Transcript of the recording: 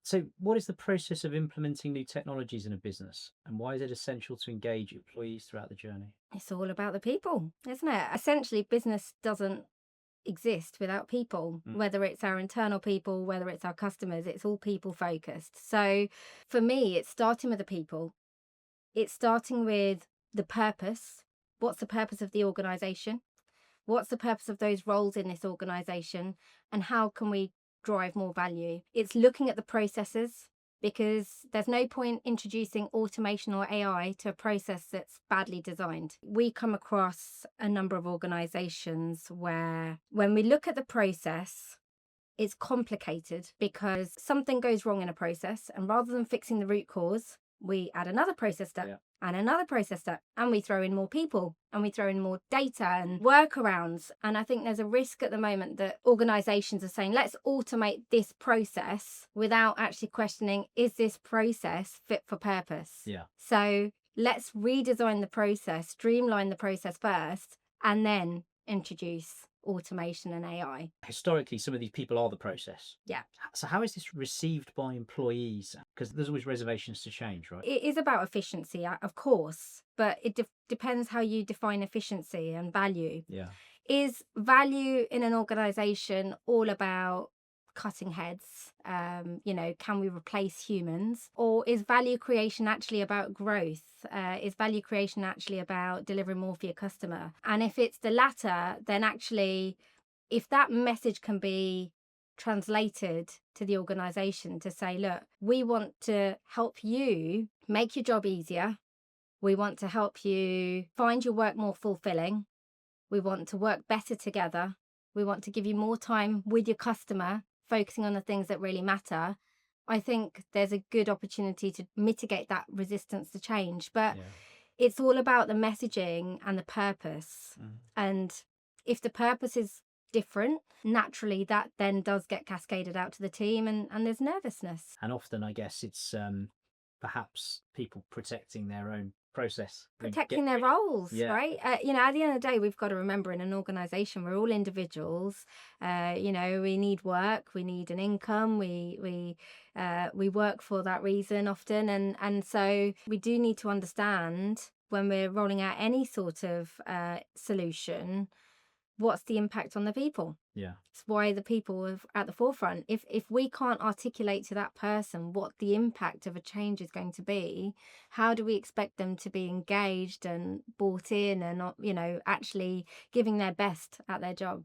So, what is the process of implementing new technologies in a business, and why is it essential to engage employees throughout the journey? It's all about the people, isn't it? Essentially, business doesn't exist without people, Mm. whether it's our internal people, whether it's our customers, it's all people focused. So for me, it's starting with the people. It's starting with the purpose. What's the purpose of the organization? What's the purpose of those roles in this organization? And how can we drive more value? It's looking at the processes, because there's no point introducing automation or AI to a process that's badly designed. We come across a number of organizations where, when we look at the process, it's complicated because something goes wrong in a process, and rather than fixing the root cause, we add another process step Yeah. and another process step, and we throw in more people and we throw in more data and workarounds. And I think there's a risk at the moment that organizations are saying, let's automate this process without actually questioning, is this process fit for purpose? Yeah. So let's redesign the process, streamline the process first, and then introduce automation and AI. Historically, some of these people are the process. Yeah. So, how is this received by employees? Because there's always reservations to change, right? It is about efficiency, of course, but it depends how you define efficiency and value. Yeah. Is value in an organization all about cutting heads? Can we replace humans? Or is value creation actually about growth? Is value creation actually about delivering more for your customer? And if it's the latter, then actually, if that message can be translated to the organization to say, look, we want to help you make your job easier. We want to help you find your work more fulfilling. We want to work better together. We want to give you more time with your customer, focusing on the things that really matter. I think there's a good opportunity to mitigate that resistance to change. But Yeah. it's all about the messaging and the purpose. Mm. And if the purpose is different, naturally that then does get cascaded out to the team, and there's nervousness. And often, I guess it's perhaps people protecting their own process. Protecting their roles, Yeah. right? At the end of the day, we've got to remember, in an organization, we're all individuals. We need work, we need an income, we work for that reason often, and so we do need to understand, when we're rolling out any sort of solution, what's the impact on the people. Yeah. It's why the people are at the forefront. If we can't articulate to that person what the impact of a change is going to be, how do we expect them to be engaged and bought in and not, actually giving their best at their job?